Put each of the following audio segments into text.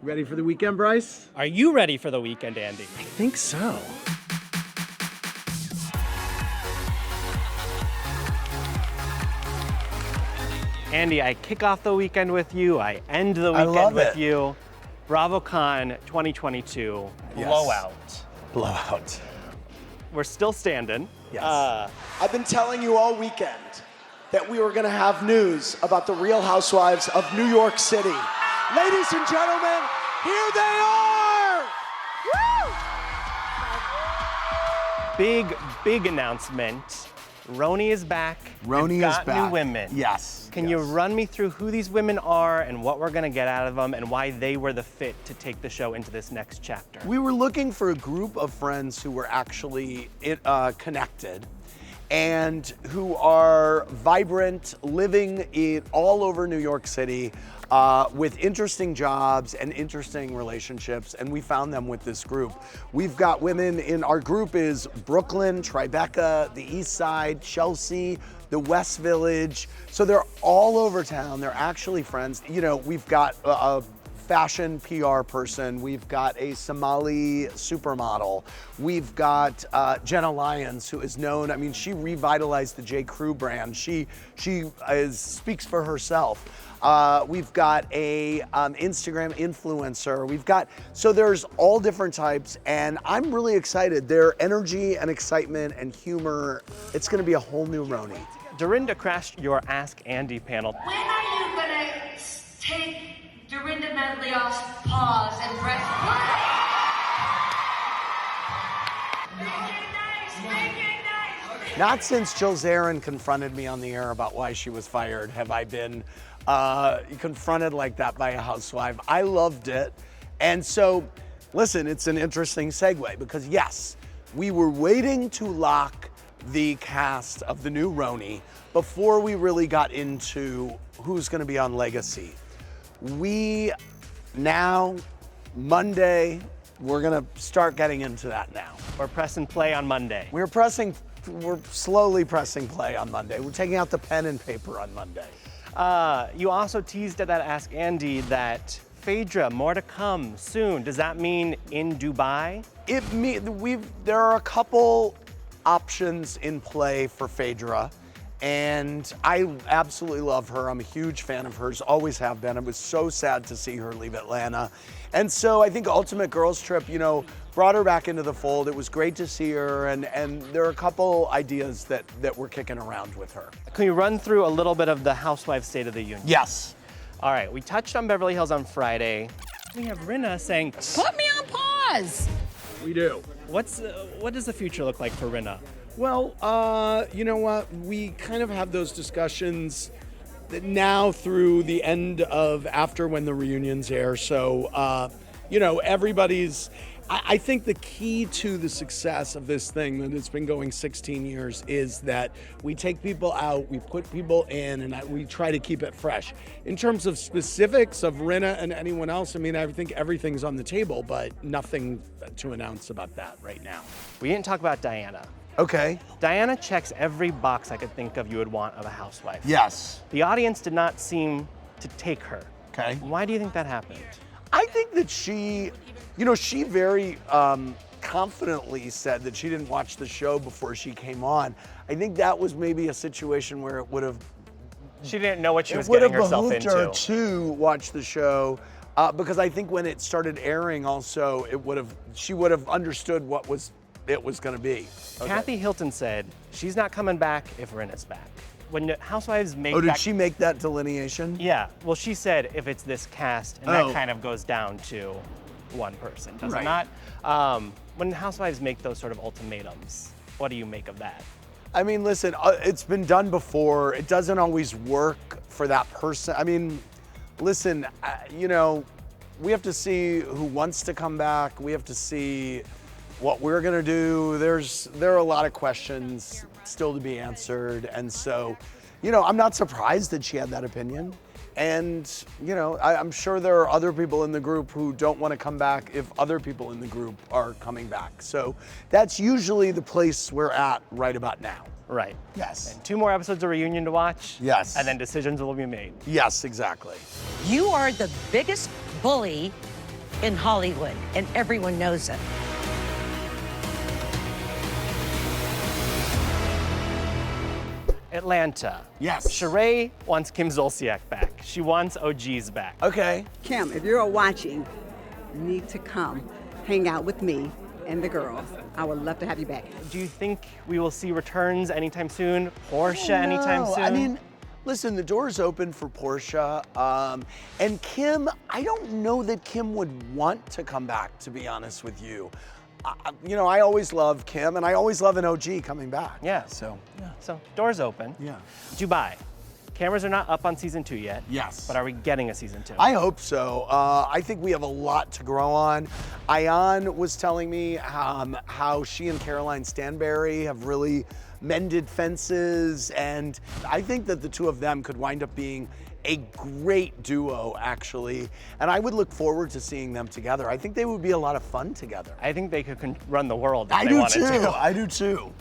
Ready for the weekend, Bryce? Are you ready for the weekend, Andy? I think so. Andy, I kick off the weekend with you. I end the weekend with you. BravoCon 2022 blowout. Blowout. We're still standing. Yes. I've been telling you all weekend that we were going to have news about the Real Housewives of New York City. Ladies and gentlemen, here they are! Woo! Big announcement. RHONY is back. RHONY We've is got back. New women. Yes. Can you run me through who these women are and what we're gonna get out of them and why they were the fit to take the show into this next chapter? We were looking for a group of friends who were actually connected and who are vibrant, living all over New York City with interesting jobs and interesting relationships, and we found them with this group. We've got women in our group is Brooklyn, Tribeca, the East Side, Chelsea, the West Village. So they're all over town. They're actually friends. You know, we've got a fashion PR person. We've got a Somali supermodel. We've got Jenna Lyons, who is known, I mean, she revitalized the J. Crew brand. She speaks for herself. We've got a Instagram influencer. So there's all different types, and I'm really excited. Their energy and excitement and humor, it's gonna be a whole new RHONY. Dorinda crashed your Ask Andy panel. When are you gonna take Dorinda Medlioff's pause and press play? Make it nice. Not since Jill Zarin confronted me on the air about why she was fired have I been confronted like that by a housewife. I loved it. And so, listen, it's an interesting segue because yes, we were waiting to lock the cast of the new RHONY before we really got into who's gonna be on Legacy. We now, Monday, we're gonna start getting into that now. We're pressing play on Monday. We're slowly pressing play on Monday. We're taking out the pen and paper on Monday. You also teased at that Ask Andy that Phaedra, more to come soon. Does that mean in Dubai? There are a couple options in play for Phaedra, and I absolutely love her. I'm a huge fan of hers, always have been. I was so sad to see her leave Atlanta. And so I think Ultimate Girls Trip, you know, brought her back into the fold. It was great to see her, and there are a couple ideas that we're kicking around with her. Can you run through a little bit of the Housewives State of the Union? Yes. All right, we touched on Beverly Hills on Friday. We have Rinna saying, Put me on pause. We do. what does the future look like for Rinna? Well, you know what? We kind of have those discussions now through the end of after when the reunions air. So, you know, I think the key to the success of this thing that it's been going 16 years is that we take people out, we put people in, and we try to keep it fresh. In terms of specifics of Rinna and anyone else, I mean, I think everything's on the table, but nothing to announce about that right now. We didn't talk about Diana. Okay. Diana checks every box I could think of you would want of a housewife. Yes. The audience did not seem to take her. Okay. Why do you think that happened? I think that she very confidently said that she didn't watch the show before she came on. I think that was maybe a situation where it would have She didn't know what she was getting herself behooved into. her to watch the show because I think when it started airing, also she would have understood what it was going to be. Okay. Kathy Hilton said she's not coming back if Rinna's back. When the Housewives make did she make that delineation? Yeah, well, she said if it's this cast, and that kind of goes down to one person, does it not? When Housewives make those sort of ultimatums, what do you make of that? I mean, listen, it's been done before. It doesn't always work for that person. I mean, listen, you know, we have to see who wants to come back. We have to see what we're gonna do. There are a lot of questions still to be answered. And so, you know, I'm not surprised that she had that opinion. And, you know, I'm sure there are other people in the group who don't want to come back if other people in the group are coming back. So that's usually the place we're at right about now. Right. Yes. And 2 more episodes of Reunion to watch. Yes. And then decisions will be made. Yes, exactly. You are the biggest bully in Hollywood, and everyone knows it. Atlanta. Yes. Sheree wants Kim Zolciak back. She wants OGs back. Okay. Kim, if you're watching, you need to come hang out with me and the girls. I would love to have you back. Do you think we will see returns anytime soon? Porsha anytime soon? I mean, listen, the door's open for Porsha. And Kim, I don't know that Kim would want to come back, to be honest with you. You know, I always love Kim, and I always love an OG coming back. Yeah. So, yeah. So, door's open. Yeah. Dubai. Cameras are not up on season 2 yet. Yes. But are we getting a season 2? I hope so. I think we have a lot to grow on. Ayan was telling me how she and Caroline Stanberry have really mended fences, and I think that the two of them could wind up being a great duo, actually. And I would look forward to seeing them together. I think they would be a lot of fun together. I think they could run the world if they wanted to. I do too.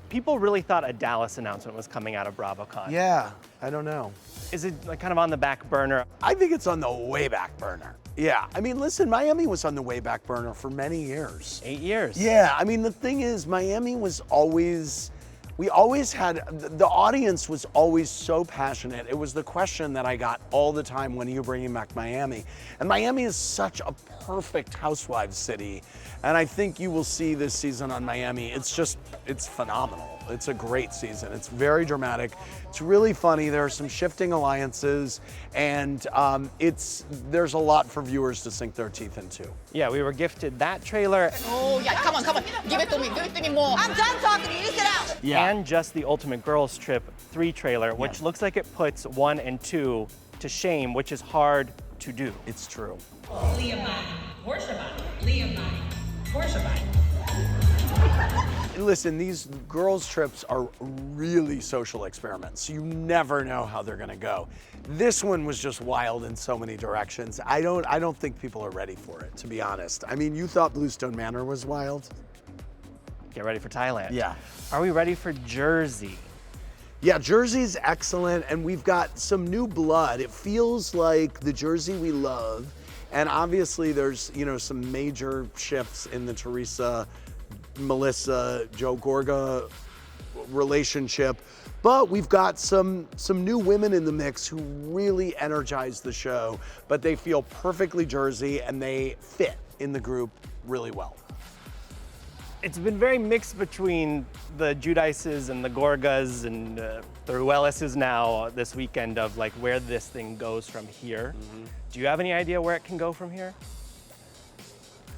People really thought a Dallas announcement was coming out of BravoCon. Yeah, I don't know. Is it like kind of on the back burner? I think it's on the way back burner. Yeah, I mean, listen, Miami was on the way back burner for many years. 8 years. Yeah, I mean, the thing is, Miami was always, we always had, the audience was always so passionate. It was the question that I got all the time, when are you bringing back Miami? And Miami is such a perfect housewives city. And I think you will see this season on Miami. It's just, it's phenomenal. It's a great season. It's very dramatic. It's really funny. There are some shifting alliances, and there's a lot for viewers to sink their teeth into. Yeah, we were gifted that trailer. Oh, yeah, come on. Give it to me more. I'm done talking to you. Sit out. Yeah. And just the Ultimate Girls Trip 3 trailer, which looks like it puts 1 and 2 to shame, which is hard to do. It's true. Liam body, Porsha body, Liam body, Porsha body. Listen, these girls' trips are really social experiments. You never know how they're gonna go. This one was just wild in so many directions. I don't think people are ready for it, to be honest. I mean, you thought Bluestone Manor was wild? Get ready for Thailand. Yeah. Are we ready for Jersey? Yeah, Jersey's excellent, and we've got some new blood. It feels like the Jersey we love, and obviously there's, you know, some major shifts in the Teresa, Melissa, Joe Gorga relationship, but we've got some new women in the mix who really energize the show, but they feel perfectly Jersey and they fit in the group really well. It's been very mixed between the Giudices and the Gorgas and the Ruelises now this weekend of like where this thing goes from here. Mm-hmm. Do you have any idea where it can go from here?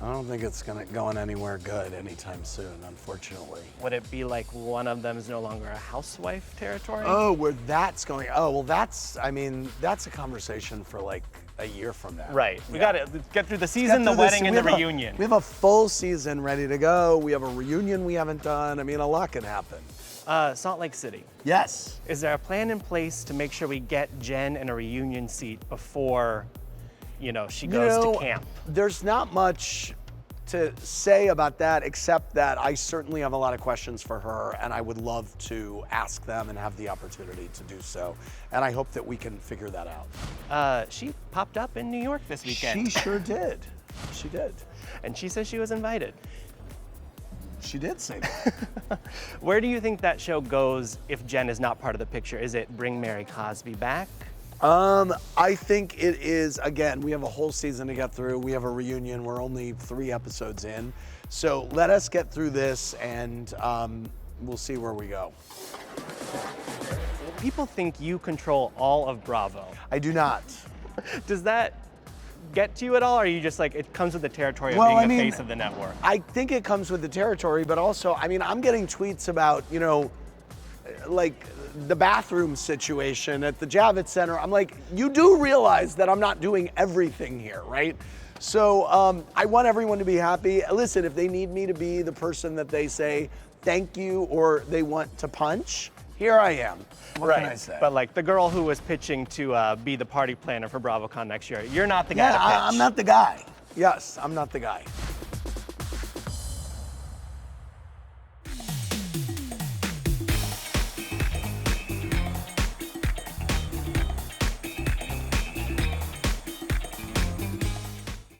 I don't think it's going anywhere good anytime soon, unfortunately. Would it be like one of them is no longer a housewife territory? Oh, where that's going. Oh, well, that's a conversation for like a year from now. Right. We got to get through the season, the wedding, and the reunion. We have a full season ready to go. We have a reunion we haven't done. I mean, a lot can happen. Salt Lake City. Yes. Is there a plan in place to make sure we get Jen in a reunion seat before, you know, she goes to camp? There's not much to say about that, except that I certainly have a lot of questions for her, and I would love to ask them and have the opportunity to do so. And I hope that we can figure that out. She popped up in New York this weekend. She sure did. She did. And she says she was invited. She did say that. Where do you think that show goes if Jen is not part of the picture? Is it bring Mary Cosby back? I think it is, again, we have a whole season to get through. We have a reunion. We're only 3 episodes in. So let us get through this and we'll see where we go. People think you control all of Bravo. I do not. Does that get to you at all, or are you just like, it comes with the territory of being the face of the network? I think it comes with the territory, but also, I mean, I'm getting tweets about, you know, like the bathroom situation at the Javits Center. I'm like, you do realize that I'm not doing everything here, right? So I want everyone to be happy. Listen, if they need me to be the person that they say thank you or they want to punch, here I am. What can I say? But like the girl who was pitching to be the party planner for BravoCon next year, you're not the guy to pitch. I'm not the guy. Yes, I'm not the guy.